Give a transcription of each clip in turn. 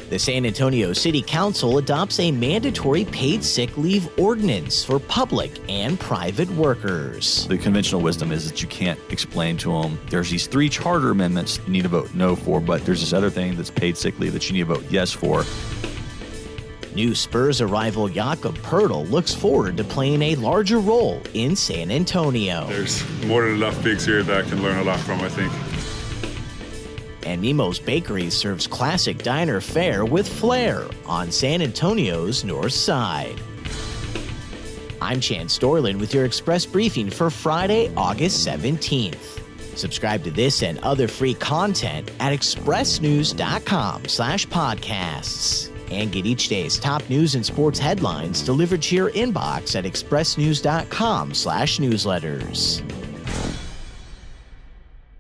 The San Antonio City Council adopts a mandatory paid sick leave ordinance for public and private workers. The conventional wisdom is that you can't explain to them, there's these 3 charter amendments you need to vote no for, but there's this other thing that's paid sick leave that you need to vote yes for. New Spurs arrival Jakob Poeltl looks forward to playing a larger role in San Antonio. There's more than enough bigs here that I can learn a lot from, I think. And Memos Bakery serves classic diner fare with flair on San Antonio's north side. I'm Chance Dorland with your Express Briefing for Friday, August 17th. Subscribe to this and other free content at expressnews.com/podcasts. And get each day's top news and sports headlines delivered to your inbox at expressnews.com/newsletters.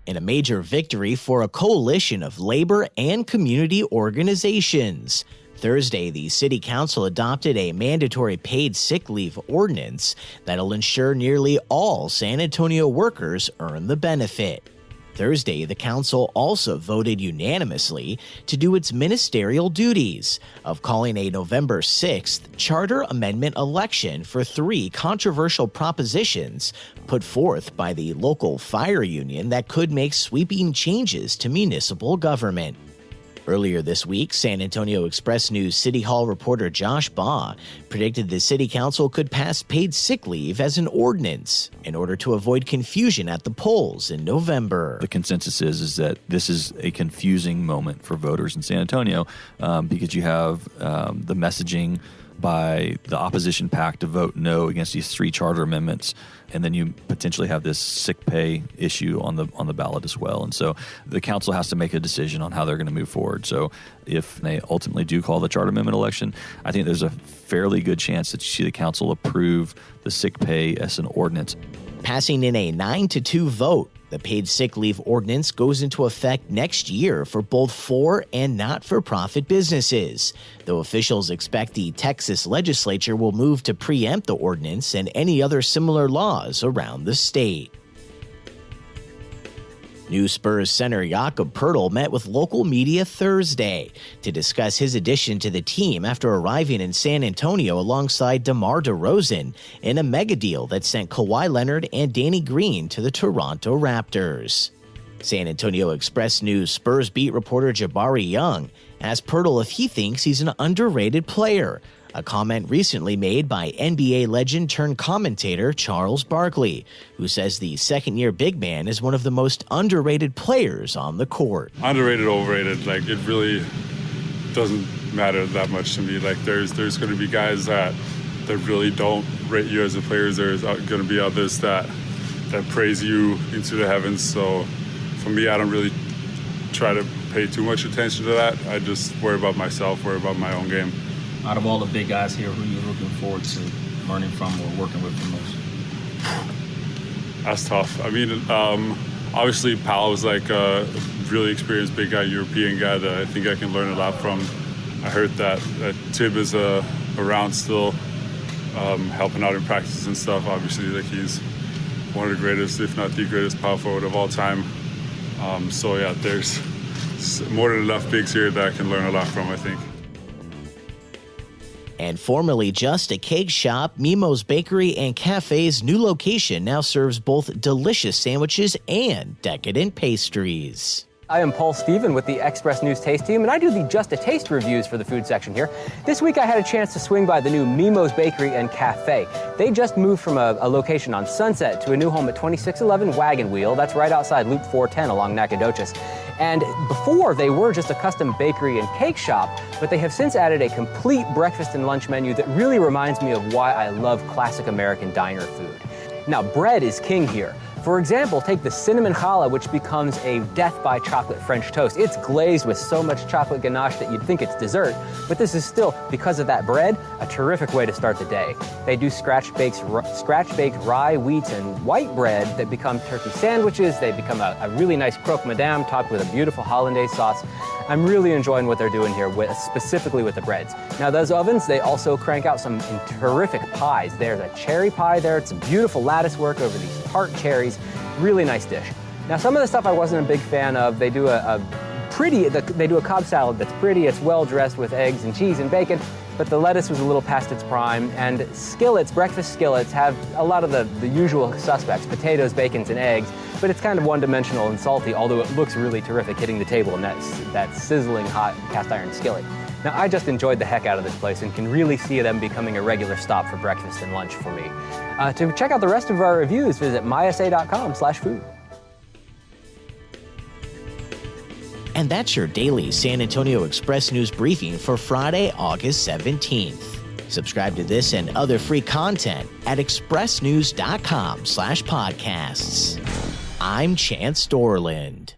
In a major victory for a coalition of labor and community organizations, Thursday, the City Council adopted a mandatory paid sick leave ordinance that'll ensure nearly all San Antonio workers earn the benefit. Thursday, the council also voted unanimously to do its ministerial duties of calling a November 6th charter amendment election for 3 controversial propositions put forth by the local fire union that could make sweeping changes to municipal government. Earlier this week, San Antonio Express News City Hall reporter Josh Baugh predicted the City Council could pass paid sick leave as an ordinance in order to avoid confusion at the polls in November. The consensus is that this is a confusing moment for voters in San Antonio because you have the messaging by the opposition pack to vote no against these 3 charter amendments, and then you potentially have this sick pay issue on the ballot as well. And so the council has to make a decision on how they're going to move forward. So if they ultimately do call the charter amendment election, I think there's a fairly good chance that you see the council approve the sick pay as an ordinance. Passing in a 9-2 vote, the paid sick leave ordinance goes into effect next year for both for and not-for-profit businesses, though officials expect the Texas legislature will move to preempt the ordinance and any other similar laws around the state. New Spurs center Jakob Poeltl met with local media Thursday to discuss his addition to the team after arriving in San Antonio alongside DeMar DeRozan in a mega deal that sent Kawhi Leonard and Danny Green to the Toronto Raptors. San Antonio Express News Spurs beat reporter Jabari Young asked Poeltl if he thinks he's an underrated player, a comment recently made by NBA legend turned commentator Charles Barkley, who says the second-year big man is one of the most underrated players on the court. Underrated, overrated, like it really doesn't matter that much to me. Like there's going to be guys that really don't rate you as a player. There's going to be others that praise you into the heavens. So for me, I don't really try to pay too much attention to that. I just worry about myself, worry about my own game. Out of all the big guys here, who are you looking forward to learning from or working with the most? That's tough. I mean, obviously Powell was like a really experienced big guy, European guy that I think I can learn a lot from. I heard that Tib is around still, helping out in practice and stuff. Obviously, like he's one of the greatest, if not the greatest power forward of all time. So yeah, there's more than enough bigs here that I can learn a lot from, I think. And formerly just a cake shop, Memos Bakery and Cafe's new location now serves both delicious sandwiches and decadent pastries. I am Paul Stephen with the Express News Taste Team, and I do the Just a Taste reviews for the food section here. This week I had a chance to swing by the new Memos Bakery and Cafe. They just moved from a location on Sunset to a new home at 2611 Wagon Wheel. That's right outside Loop 410 along Nacogdoches. And before, they were just a custom bakery and cake shop, but they have since added a complete breakfast and lunch menu that really reminds me of why I love classic American diner food. Now, bread is king here. For example, take the cinnamon challah, which becomes a death by chocolate French toast. It's glazed with so much chocolate ganache that you'd think it's dessert, but this is still, because of that bread, a terrific way to start the day. They do scratch-baked rye, wheat, and white bread that become turkey sandwiches. They become a really nice croque madame topped with a beautiful hollandaise sauce. I'm really enjoying what they're doing here, specifically with the breads. Now, those ovens, they also crank out some terrific pies. There's a cherry pie there. It's beautiful lattice work over these tart cherries. Really nice dish. Now, some of the stuff I wasn't a big fan of. They do a pretty. They do a Cobb salad that's pretty. It's well dressed with eggs and cheese and bacon, but the lettuce was a little past its prime. And skillets, breakfast skillets, have a lot of the usual suspects: potatoes, bacons, and eggs. But it's kind of one-dimensional and salty, although it looks really terrific hitting the table in that sizzling hot cast iron skillet. Now, I just enjoyed the heck out of this place and can really see them becoming a regular stop for breakfast and lunch for me. To check out the rest of our reviews, visit mysa.com/food. And that's your daily San Antonio Express News briefing for Friday, August 17th. Subscribe to this and other free content at expressnews.com/podcasts. I'm Chance Dorland.